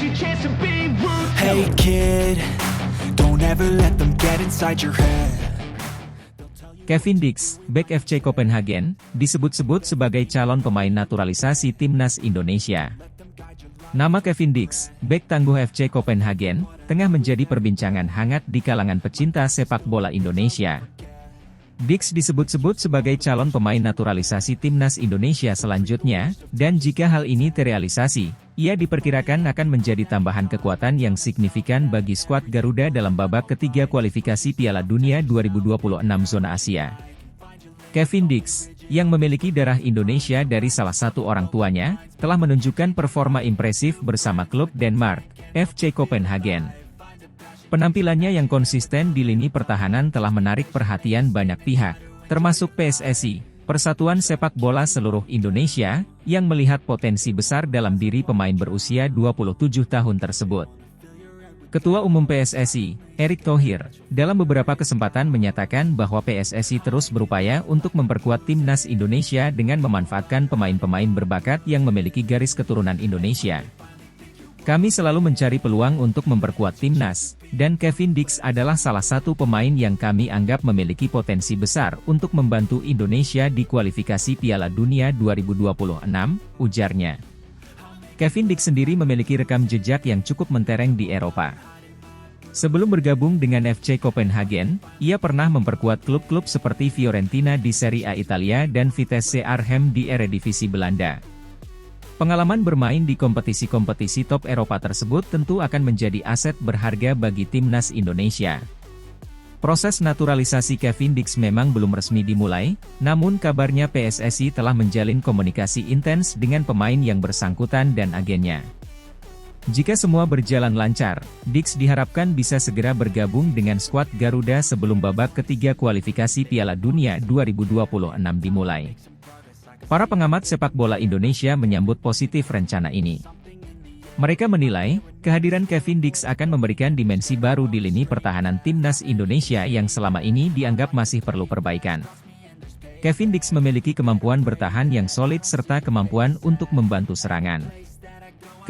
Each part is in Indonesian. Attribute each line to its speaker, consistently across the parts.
Speaker 1: Hey kid, don't ever let them get inside your head.
Speaker 2: Kevin Dix, bek FC Copenhagen, disebut-sebut sebagai calon pemain naturalisasi timnas Indonesia. Nama Kevin Dix, bek tangguh FC Copenhagen, tengah menjadi perbincangan hangat di kalangan pecinta sepak bola Indonesia. Dix disebut-sebut sebagai calon pemain naturalisasi timnas Indonesia selanjutnya, dan jika hal ini terrealisasi, ia diperkirakan akan menjadi tambahan kekuatan yang signifikan bagi skuad Garuda dalam babak ketiga kualifikasi Piala Dunia 2026 zona Asia. Kevin Dix, yang memiliki darah Indonesia dari salah satu orang tuanya, telah menunjukkan performa impresif bersama klub Denmark, FC Copenhagen. Penampilannya yang konsisten di lini pertahanan telah menarik perhatian banyak pihak, termasuk PSSI, Persatuan Sepak Bola Seluruh Indonesia, yang melihat potensi besar dalam diri pemain berusia 27 tahun tersebut. Ketua Umum PSSI, Erick Thohir, dalam beberapa kesempatan menyatakan bahwa PSSI terus berupaya untuk memperkuat timnas Indonesia dengan memanfaatkan pemain-pemain berbakat yang memiliki garis keturunan Indonesia. Kami selalu mencari peluang untuk memperkuat timnas, dan Kevin Dix adalah salah satu pemain yang kami anggap memiliki potensi besar untuk membantu Indonesia di kualifikasi Piala Dunia 2026, ujarnya. Kevin Dix sendiri memiliki rekam jejak yang cukup mentereng di Eropa. Sebelum bergabung dengan FC Copenhagen, ia pernah memperkuat klub-klub seperti Fiorentina di Serie A Italia dan Vitesse Arnhem di Eredivisie Belanda. Pengalaman bermain di kompetisi-kompetisi top Eropa tersebut tentu akan menjadi aset berharga bagi timnas Indonesia. Proses naturalisasi Kevin Dix memang belum resmi dimulai, namun kabarnya PSSI telah menjalin komunikasi intens dengan pemain yang bersangkutan dan agennya. Jika semua berjalan lancar, Dix diharapkan bisa segera bergabung dengan skuad Garuda sebelum babak ketiga kualifikasi Piala Dunia 2026 dimulai. Para pengamat sepak bola Indonesia menyambut positif rencana ini. Mereka menilai, kehadiran Kevin Dix akan memberikan dimensi baru di lini pertahanan timnas Indonesia yang selama ini dianggap masih perlu perbaikan. Kevin Dix memiliki kemampuan bertahan yang solid serta kemampuan untuk membantu serangan.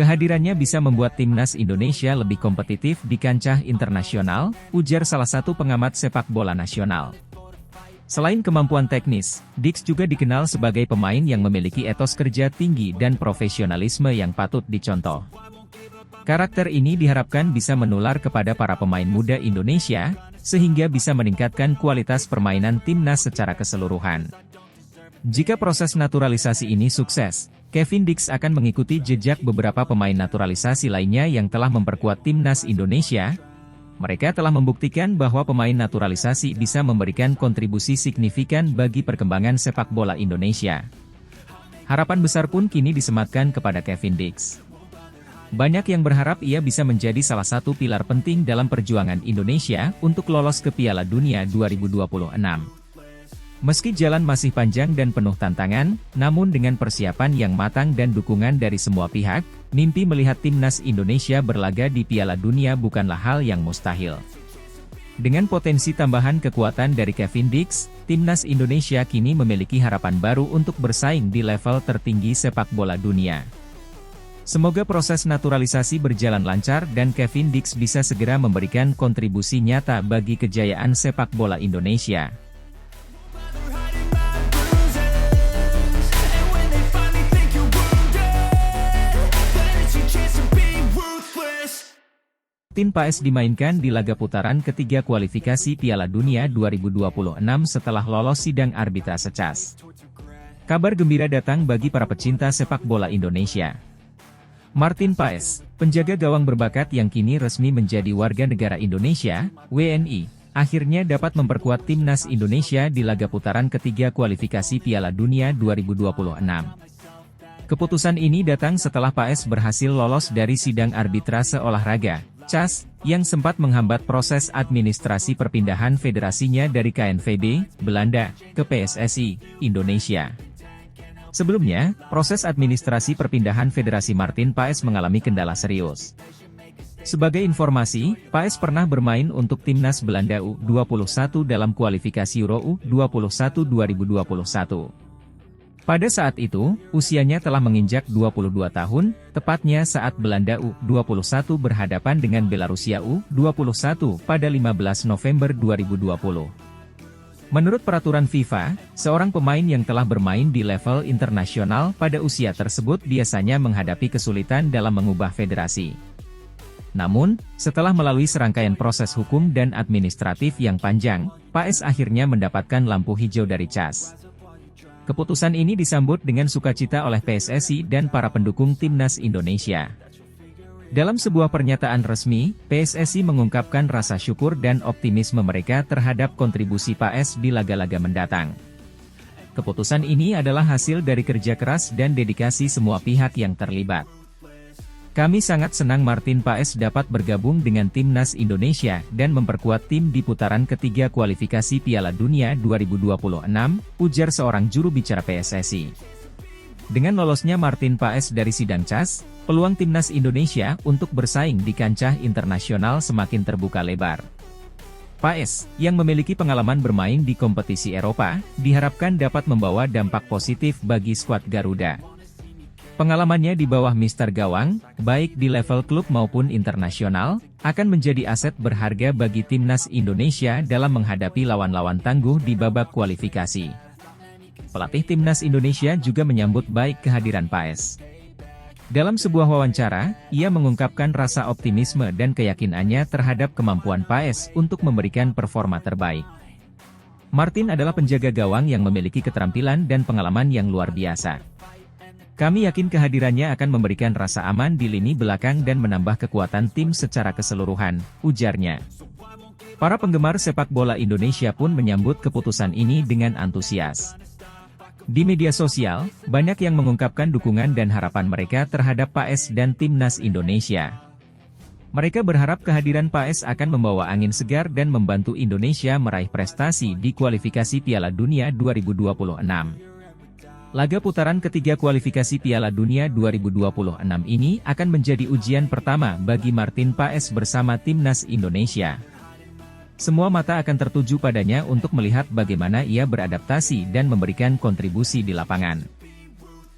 Speaker 2: Kehadirannya bisa membuat timnas Indonesia lebih kompetitif di kancah internasional, ujar salah satu pengamat sepak bola nasional. Selain kemampuan teknis, Dix juga dikenal sebagai pemain yang memiliki etos kerja tinggi dan profesionalisme yang patut dicontoh. Karakter ini diharapkan bisa menular kepada para pemain muda Indonesia, sehingga bisa meningkatkan kualitas permainan timnas secara keseluruhan. Jika proses naturalisasi ini sukses, Kevin Dix akan mengikuti jejak beberapa pemain naturalisasi lainnya yang telah memperkuat timnas Indonesia. Mereka telah membuktikan bahwa pemain naturalisasi bisa memberikan kontribusi signifikan bagi perkembangan sepak bola Indonesia. Harapan besar pun kini disematkan kepada Kevin Dix. Banyak yang berharap ia bisa menjadi salah satu pilar penting dalam perjuangan Indonesia untuk lolos ke Piala Dunia 2026. Meski jalan masih panjang dan penuh tantangan, namun dengan persiapan yang matang dan dukungan dari semua pihak, mimpi melihat timnas Indonesia berlaga di Piala Dunia bukanlah hal yang mustahil. Dengan potensi tambahan kekuatan dari Kevin Dix, timnas Indonesia kini memiliki harapan baru untuk bersaing di level tertinggi sepak bola dunia. Semoga proses naturalisasi berjalan lancar dan Kevin Dix bisa segera memberikan kontribusi nyata bagi kejayaan sepak bola Indonesia. Tim PAS dimainkan di laga putaran ketiga kualifikasi Piala Dunia 2026 setelah lolos sidang arbitrase CAS. Kabar gembira datang bagi para pecinta sepak bola Indonesia. Martin Paes, penjaga gawang berbakat yang kini resmi menjadi warga negara Indonesia, WNI, akhirnya dapat memperkuat timnas Indonesia di laga putaran ketiga kualifikasi Piala Dunia 2026. Keputusan ini datang setelah Paes berhasil lolos dari sidang arbitrase olahraga CAS, yang sempat menghambat proses administrasi perpindahan federasinya dari KNVB, Belanda, ke PSSI, Indonesia. Sebelumnya, proses administrasi perpindahan Federasi Martin Paes mengalami kendala serius. Sebagai informasi, Paes pernah bermain untuk timnas Belanda U21 dalam kualifikasi Euro U21 2021. Pada saat itu, usianya telah menginjak 22 tahun, tepatnya saat Belanda U21 berhadapan dengan Belarusia U21 pada 15 November 2020. Menurut peraturan FIFA, seorang pemain yang telah bermain di level internasional pada usia tersebut biasanya menghadapi kesulitan dalam mengubah federasi. Namun, setelah melalui serangkaian proses hukum dan administratif yang panjang, PAES akhirnya mendapatkan lampu hijau dari CAS. Keputusan ini disambut dengan sukacita oleh PSSI dan para pendukung timnas Indonesia. Dalam sebuah pernyataan resmi, PSSI mengungkapkan rasa syukur dan optimisme mereka terhadap kontribusi PAES di laga-laga mendatang. Keputusan ini adalah hasil dari kerja keras dan dedikasi semua pihak yang terlibat. Kami sangat senang Martin Paes dapat bergabung dengan timnas Indonesia dan memperkuat tim di putaran ketiga kualifikasi Piala Dunia 2026, ujar seorang juru bicara PSSI. Dengan lolosnya Martin Paes dari sidang CAS, peluang timnas Indonesia untuk bersaing di kancah internasional semakin terbuka lebar. Paes, yang memiliki pengalaman bermain di kompetisi Eropa, diharapkan dapat membawa dampak positif bagi skuad Garuda. Pengalamannya di bawah Mister Gawang, baik di level klub maupun internasional, akan menjadi aset berharga bagi timnas Indonesia dalam menghadapi lawan-lawan tangguh di babak kualifikasi. Pelatih timnas Indonesia juga menyambut baik kehadiran Paes. Dalam sebuah wawancara, ia mengungkapkan rasa optimisme dan keyakinannya terhadap kemampuan Paes untuk memberikan performa terbaik. Martin adalah penjaga gawang yang memiliki keterampilan dan pengalaman yang luar biasa. Kami yakin kehadirannya akan memberikan rasa aman di lini belakang dan menambah kekuatan tim secara keseluruhan, ujarnya. Para penggemar sepak bola Indonesia pun menyambut keputusan ini dengan antusias. Di media sosial, banyak yang mengungkapkan dukungan dan harapan mereka terhadap Paes dan timnas Indonesia. Mereka berharap kehadiran Paes akan membawa angin segar dan membantu Indonesia meraih prestasi di kualifikasi Piala Dunia 2026. Laga putaran ketiga kualifikasi Piala Dunia 2026 ini akan menjadi ujian pertama bagi Martin Paes bersama timnas Indonesia. Semua mata akan tertuju padanya untuk melihat bagaimana ia beradaptasi dan memberikan kontribusi di lapangan.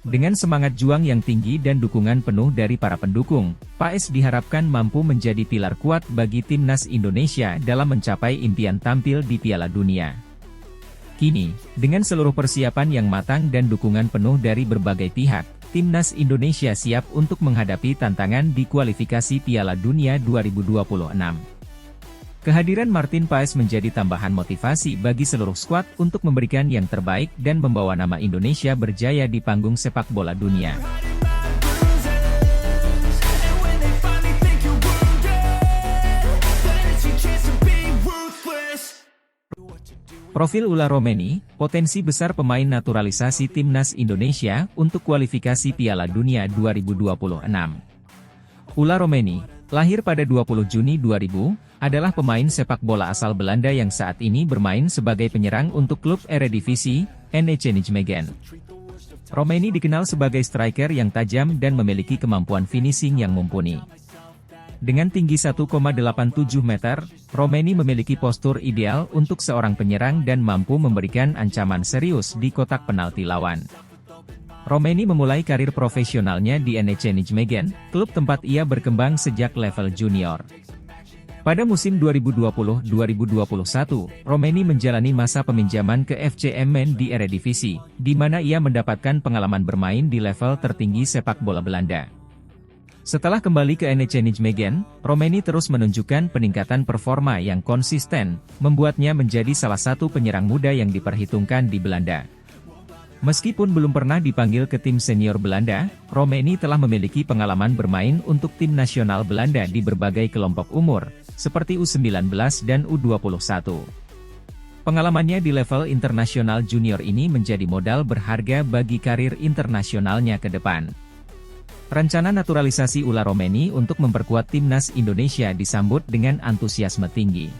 Speaker 2: Dengan semangat juang yang tinggi dan dukungan penuh dari para pendukung, Paes diharapkan mampu menjadi pilar kuat bagi timnas Indonesia dalam mencapai impian tampil di Piala Dunia. Kini, dengan seluruh persiapan yang matang dan dukungan penuh dari berbagai pihak, timnas Indonesia siap untuk menghadapi tantangan di kualifikasi Piala Dunia 2026. Kehadiran Martin Paes menjadi tambahan motivasi bagi seluruh skuad untuk memberikan yang terbaik dan membawa nama Indonesia berjaya di panggung sepak bola dunia. Profil Ula Romeni, potensi besar pemain naturalisasi timnas Indonesia untuk kualifikasi Piala Dunia 2026. Ula Romeni, lahir pada 20 Juni 2000, adalah pemain sepak bola asal Belanda yang saat ini bermain sebagai penyerang untuk klub Eredivisie, NEC Nijmegen. Romeni dikenal sebagai striker yang tajam dan memiliki kemampuan finishing yang mumpuni. Dengan tinggi 1,87 meter, Romeni memiliki postur ideal untuk seorang penyerang dan mampu memberikan ancaman serius di kotak penalti lawan. Romeni memulai karir profesionalnya di NEC Nijmegen, klub tempat ia berkembang sejak level junior. Pada musim 2020-2021, Romeni menjalani masa peminjaman ke FC Emmen di Eredivisie, di mana ia mendapatkan pengalaman bermain di level tertinggi sepak bola Belanda. Setelah kembali ke NEC Nijmegen, Romeni terus menunjukkan peningkatan performa yang konsisten, membuatnya menjadi salah satu penyerang muda yang diperhitungkan di Belanda. Meskipun belum pernah dipanggil ke tim senior Belanda, Romeni telah memiliki pengalaman bermain untuk tim nasional Belanda di berbagai kelompok umur, seperti U19 dan U21. Pengalamannya di level internasional junior ini menjadi modal berharga bagi karir internasionalnya ke depan. Rencana naturalisasi Ula Romeni untuk memperkuat timnas Indonesia disambut dengan antusiasme tinggi.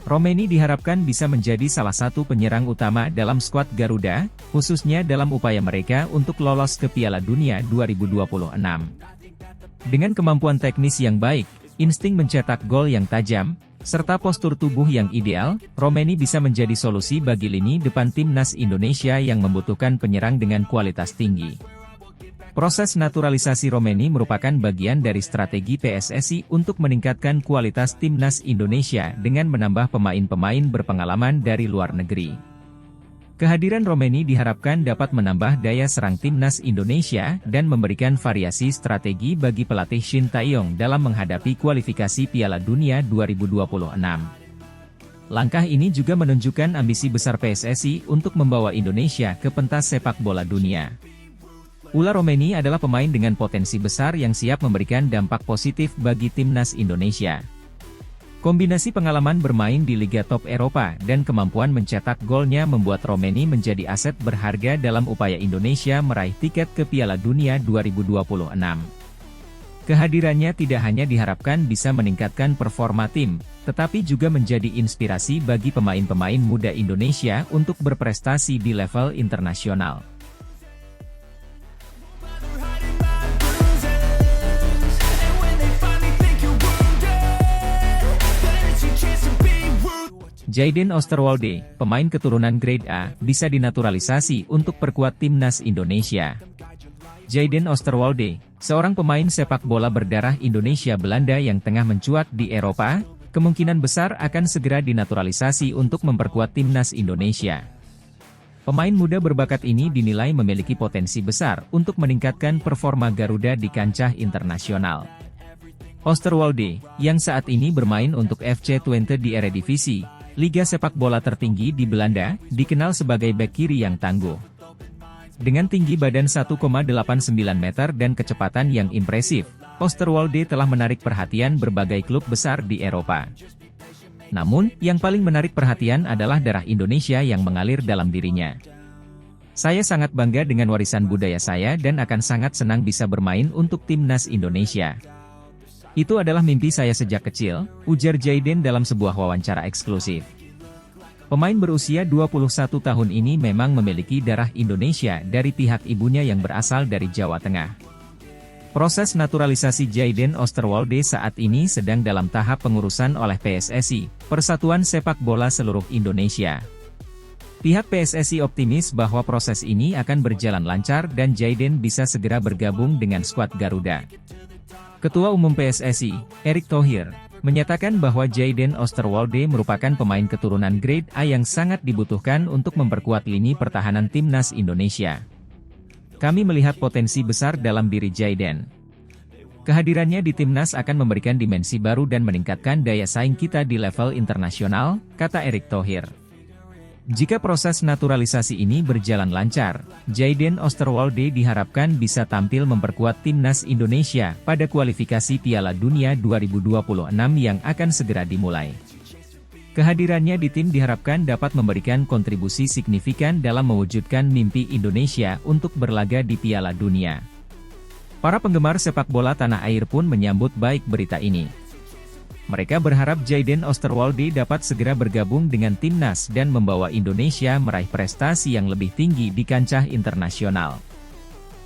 Speaker 2: Romeni diharapkan bisa menjadi salah satu penyerang utama dalam skuad Garuda, khususnya dalam upaya mereka untuk lolos ke Piala Dunia 2026. Dengan kemampuan teknis yang baik, insting mencetak gol yang tajam, serta postur tubuh yang ideal, Romeni bisa menjadi solusi bagi lini depan timnas Indonesia yang membutuhkan penyerang dengan kualitas tinggi. Proses naturalisasi Romeni merupakan bagian dari strategi PSSI untuk meningkatkan kualitas timnas Indonesia dengan menambah pemain-pemain berpengalaman dari luar negeri. Kehadiran Romeni diharapkan dapat menambah daya serang timnas Indonesia dan memberikan variasi strategi bagi pelatih Shin Tae-yong dalam menghadapi kualifikasi Piala Dunia 2026. Langkah ini juga menunjukkan ambisi besar PSSI untuk membawa Indonesia ke pentas sepak bola dunia. Ular Romeni adalah pemain dengan potensi besar yang siap memberikan dampak positif bagi timnas Indonesia. Kombinasi pengalaman bermain di Liga Top Eropa dan kemampuan mencetak golnya membuat Romeni menjadi aset berharga dalam upaya Indonesia meraih tiket ke Piala Dunia 2026. Kehadirannya tidak hanya diharapkan bisa meningkatkan performa tim, tetapi juga menjadi inspirasi bagi pemain-pemain muda Indonesia untuk berprestasi di level internasional. Jayden Osterwolde, pemain keturunan Grade A, bisa dinaturalisasi untuk perkuat timnas Indonesia. Jayden Osterwolde, seorang pemain sepak bola berdarah Indonesia Belanda yang tengah mencuat di Eropa, kemungkinan besar akan segera dinaturalisasi untuk memperkuat timnas Indonesia. Pemain muda berbakat ini dinilai memiliki potensi besar untuk meningkatkan performa Garuda di kancah internasional. Osterwolde, yang saat ini bermain untuk FC Twente di Eredivisie, liga sepak bola tertinggi di Belanda, dikenal sebagai bek kiri yang tangguh. Dengan tinggi badan 1,89 meter dan kecepatan yang impresif, Osterwolde telah menarik perhatian berbagai klub besar di Eropa. Namun, yang paling menarik perhatian adalah darah Indonesia yang mengalir dalam dirinya. Saya sangat bangga dengan warisan budaya saya dan akan sangat senang bisa bermain untuk timnas Indonesia. Itu adalah mimpi saya sejak kecil, ujar Jayden dalam sebuah wawancara eksklusif. Pemain berusia 21 tahun ini memang memiliki darah Indonesia dari pihak ibunya yang berasal dari Jawa Tengah. Proses naturalisasi Jayden Osterwolde saat ini sedang dalam tahap pengurusan oleh PSSI, Persatuan Sepak Bola Seluruh Indonesia. Pihak PSSI optimis bahwa proses ini akan berjalan lancar dan Jayden bisa segera bergabung dengan skuad Garuda. Ketua Umum PSSI, Erick Thohir, menyatakan bahwa Jayden Osterwolde merupakan pemain keturunan Grade A yang sangat dibutuhkan untuk memperkuat lini pertahanan timnas Indonesia. Kami melihat potensi besar dalam diri Jayden. Kehadirannya di timnas akan memberikan dimensi baru dan meningkatkan daya saing kita di level internasional, kata Erick Thohir. Jika proses naturalisasi ini berjalan lancar, Jayden Osterwolde diharapkan bisa tampil memperkuat timnas Indonesia pada kualifikasi Piala Dunia 2026 yang akan segera dimulai. Kehadirannya di tim diharapkan dapat memberikan kontribusi signifikan dalam mewujudkan mimpi Indonesia untuk berlaga di Piala Dunia. Para penggemar sepak bola tanah air pun menyambut baik berita ini. Mereka berharap Jayden Osterwolde dapat segera bergabung dengan timnas dan membawa Indonesia meraih prestasi yang lebih tinggi di kancah internasional.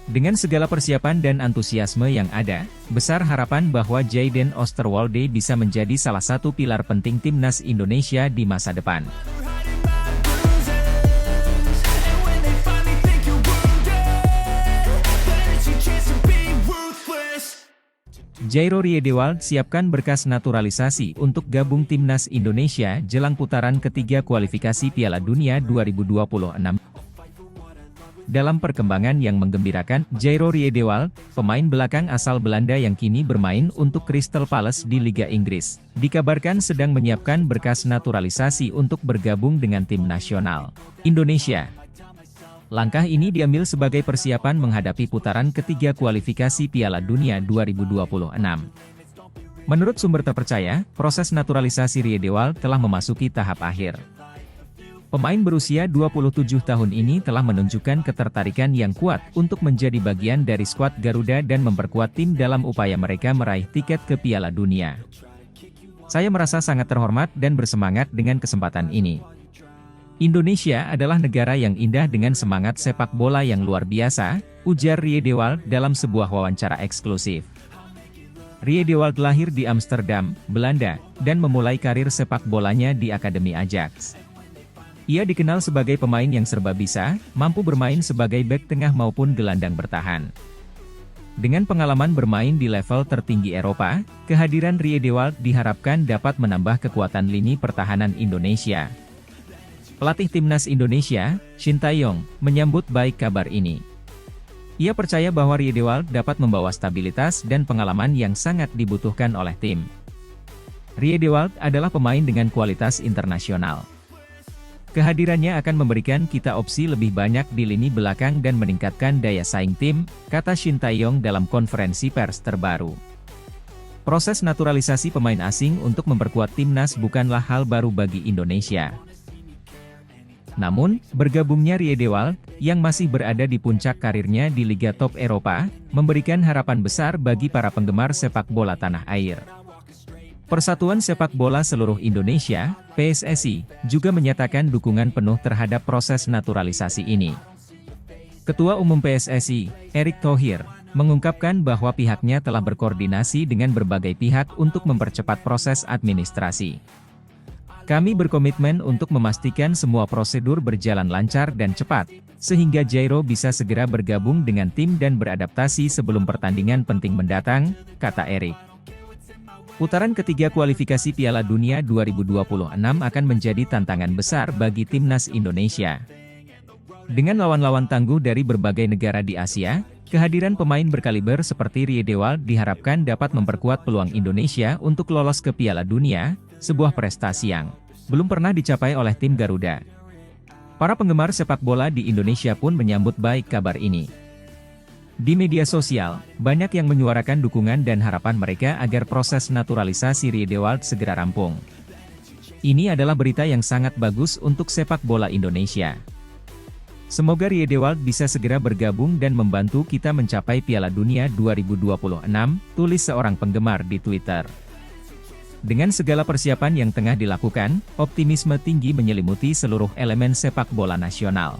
Speaker 2: Dengan segala persiapan dan antusiasme yang ada, besar harapan bahwa Jayden Osterwolde bisa menjadi salah satu pilar penting timnas Indonesia di masa depan. Jairo Riedewald siapkan berkas naturalisasi untuk gabung timnas Indonesia jelang putaran ketiga kualifikasi Piala Dunia 2026. Dalam perkembangan yang menggembirakan, Jairo Riedewald, pemain belakang asal Belanda yang kini bermain untuk Crystal Palace di Liga Inggris, dikabarkan sedang menyiapkan berkas naturalisasi untuk bergabung dengan tim nasional Indonesia. Langkah ini diambil sebagai persiapan menghadapi putaran ketiga kualifikasi Piala Dunia 2026. Menurut sumber terpercaya, proses naturalisasi Riedewald telah memasuki tahap akhir. Pemain berusia 27 tahun ini telah menunjukkan ketertarikan yang kuat untuk menjadi bagian dari skuad Garuda dan memperkuat tim dalam upaya mereka meraih tiket ke Piala Dunia. Saya merasa sangat terhormat dan bersemangat dengan kesempatan ini. Indonesia adalah negara yang indah dengan semangat sepak bola yang luar biasa, ujar Riedewald dalam sebuah wawancara eksklusif. Riedewald lahir di Amsterdam, Belanda, dan memulai karir sepak bolanya di Akademi Ajax. Ia dikenal sebagai pemain yang serba bisa, mampu bermain sebagai bek tengah maupun gelandang bertahan. Dengan pengalaman bermain di level tertinggi Eropa, kehadiran Riedewald diharapkan dapat menambah kekuatan lini pertahanan Indonesia. Pelatih Timnas Indonesia, Shin Tae-yong, menyambut baik kabar ini. Ia percaya bahwa Riedewald dapat membawa stabilitas dan pengalaman yang sangat dibutuhkan oleh tim. Riedewald adalah pemain dengan kualitas internasional. Kehadirannya akan memberikan kita opsi lebih banyak di lini belakang dan meningkatkan daya saing tim, kata Shin Tae-yong dalam konferensi pers terbaru. Proses naturalisasi pemain asing untuk memperkuat timnas bukanlah hal baru bagi Indonesia. Namun, bergabungnya Riedewald, yang masih berada di puncak karirnya di Liga Top Eropa, memberikan harapan besar bagi para penggemar sepak bola tanah air. Persatuan Sepak Bola Seluruh Indonesia, PSSI, juga menyatakan dukungan penuh terhadap proses naturalisasi ini. Ketua Umum PSSI, Erick Thohir, mengungkapkan bahwa pihaknya telah berkoordinasi dengan berbagai pihak untuk mempercepat proses administrasi. Kami berkomitmen untuk memastikan semua prosedur berjalan lancar dan cepat, sehingga Jairo bisa segera bergabung dengan tim dan beradaptasi sebelum pertandingan penting mendatang, kata Erick. Putaran ketiga kualifikasi Piala Dunia 2026 akan menjadi tantangan besar bagi timnas Indonesia. Dengan lawan-lawan tangguh dari berbagai negara di Asia, kehadiran pemain berkaliber seperti Riedewald diharapkan dapat memperkuat peluang Indonesia untuk lolos ke Piala Dunia, sebuah prestasi yang belum pernah dicapai oleh tim Garuda. Para penggemar sepak bola di Indonesia pun menyambut baik kabar ini. Di media sosial, banyak yang menyuarakan dukungan dan harapan mereka agar proses naturalisasi Riedewald segera rampung. Ini adalah berita yang sangat bagus untuk sepak bola Indonesia. Semoga Riedewald bisa segera bergabung dan membantu kita mencapai Piala Dunia 2026, tulis seorang penggemar di Twitter. Dengan segala persiapan yang tengah dilakukan, optimisme tinggi menyelimuti seluruh elemen sepak bola nasional.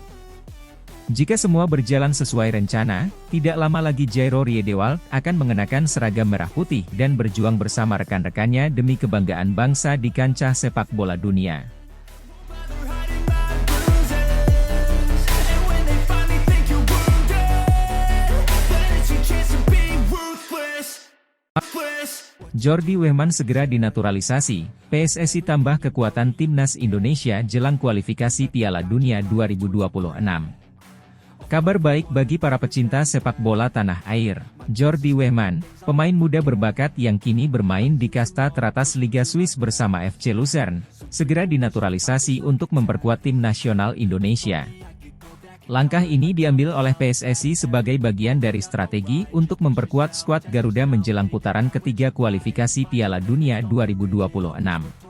Speaker 2: Jika semua berjalan sesuai rencana, tidak lama lagi Jairo Riedewald akan mengenakan seragam merah putih dan berjuang bersama rekan-rekannya demi kebanggaan bangsa di kancah sepak bola dunia. Jordi Weman segera dinaturalisasi, PSSI tambah kekuatan timnas Indonesia jelang kualifikasi Piala Dunia 2026. Kabar baik bagi para pecinta sepak bola tanah air. Jordi Weman, pemain muda berbakat yang kini bermain di kasta teratas Liga Swiss bersama FC Luzern, segera dinaturalisasi untuk memperkuat tim nasional Indonesia. Langkah ini diambil oleh PSSI sebagai bagian dari strategi untuk memperkuat skuad Garuda menjelang putaran ketiga kualifikasi Piala Dunia 2026.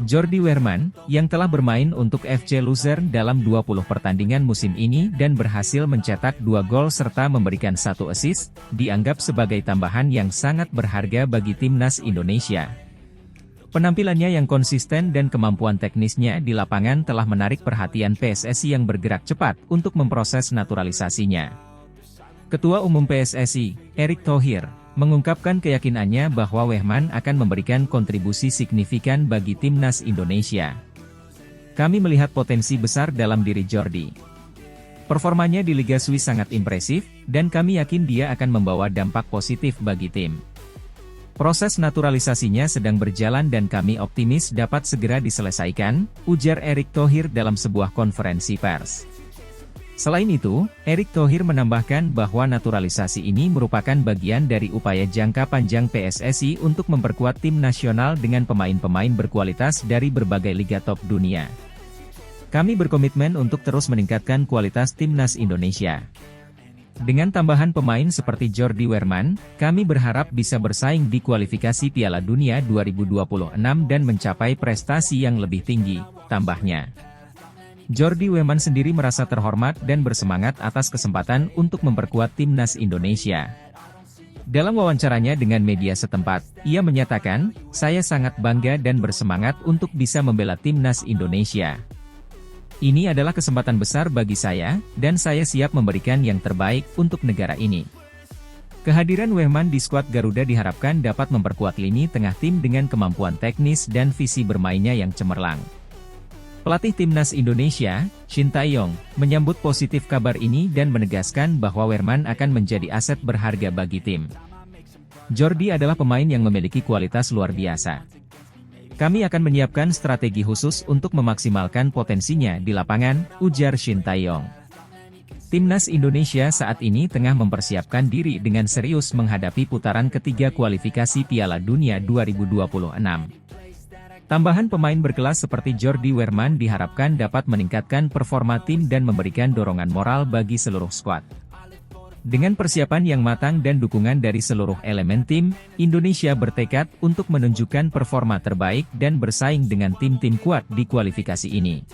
Speaker 2: Jordi Weman, yang telah bermain untuk FC Luzern dalam 20 pertandingan musim ini dan berhasil mencetak 2 gol serta memberikan 1 assist, dianggap sebagai tambahan yang sangat berharga bagi timnas Indonesia. Penampilannya yang konsisten dan kemampuan teknisnya di lapangan telah menarik perhatian PSSI yang bergerak cepat untuk memproses naturalisasinya. Ketua Umum PSSI, Erick Thohir, mengungkapkan keyakinannya bahwa Weman akan memberikan kontribusi signifikan bagi timnas Indonesia. Kami melihat potensi besar dalam diri Jordi. Performanya di Liga Swiss sangat impresif, dan kami yakin dia akan membawa dampak positif bagi tim. Proses naturalisasinya sedang berjalan dan kami optimis dapat segera diselesaikan, ujar Erick Thohir dalam sebuah konferensi pers. Selain itu, Erick Thohir menambahkan bahwa naturalisasi ini merupakan bagian dari upaya jangka panjang PSSI untuk memperkuat tim nasional dengan pemain-pemain berkualitas dari berbagai liga top dunia. Kami berkomitmen untuk terus meningkatkan kualitas timnas Indonesia. Dengan tambahan pemain seperti Jordi Weman, kami berharap bisa bersaing di kualifikasi Piala Dunia 2026 dan mencapai prestasi yang lebih tinggi, tambahnya. Jordi Weman sendiri merasa terhormat dan bersemangat atas kesempatan untuk memperkuat timnas Indonesia. Dalam wawancaranya dengan media setempat, ia menyatakan, "Saya sangat bangga dan bersemangat untuk bisa membela timnas Indonesia. Ini adalah kesempatan besar bagi saya, dan saya siap memberikan yang terbaik untuk negara ini." Kehadiran Wehman di skuad Garuda diharapkan dapat memperkuat lini tengah tim dengan kemampuan teknis dan visi bermainnya yang cemerlang. Pelatih Timnas Indonesia, Shin Tae-yong, menyambut positif kabar ini dan menegaskan bahwa Wehman akan menjadi aset berharga bagi tim. Jordi adalah pemain yang memiliki kualitas luar biasa. Kami akan menyiapkan strategi khusus untuk memaksimalkan potensinya di lapangan, ujar Shin Tae-yong. Timnas Indonesia saat ini tengah mempersiapkan diri dengan serius menghadapi putaran ketiga kualifikasi Piala Dunia 2026. Tambahan pemain berkelas seperti Jordi Wehman diharapkan dapat meningkatkan performa tim dan memberikan dorongan moral bagi seluruh skuad. Dengan persiapan yang matang dan dukungan dari seluruh elemen tim, Indonesia bertekad untuk menunjukkan performa terbaik dan bersaing dengan tim-tim kuat di kualifikasi ini.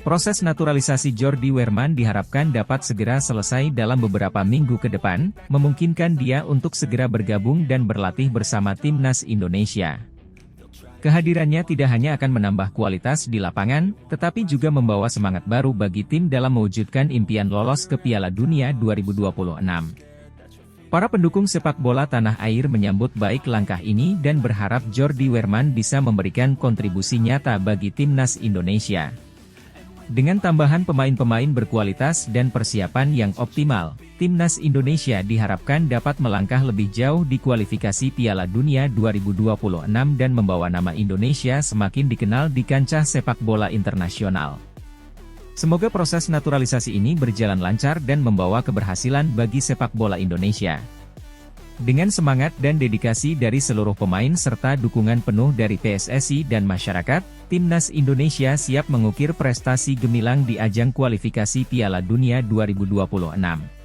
Speaker 2: Proses naturalisasi Jordi Wehman diharapkan dapat segera selesai dalam beberapa minggu ke depan, memungkinkan dia untuk segera bergabung dan berlatih bersama Timnas Indonesia. Kehadirannya tidak hanya akan menambah kualitas di lapangan, tetapi juga membawa semangat baru bagi tim dalam mewujudkan impian lolos ke Piala Dunia 2026. Para pendukung sepak bola tanah air menyambut baik langkah ini dan berharap Jordi Wehman bisa memberikan kontribusi nyata bagi Timnas Indonesia. Dengan tambahan pemain-pemain berkualitas dan persiapan yang optimal, Timnas Indonesia diharapkan dapat melangkah lebih jauh di kualifikasi Piala Dunia 2026 dan membawa nama Indonesia semakin dikenal di kancah sepak bola internasional. Semoga proses naturalisasi ini berjalan lancar dan membawa keberhasilan bagi sepak bola Indonesia. Dengan semangat dan dedikasi dari seluruh pemain serta dukungan penuh dari PSSI dan masyarakat, Timnas Indonesia siap mengukir prestasi gemilang di ajang kualifikasi Piala Dunia 2026.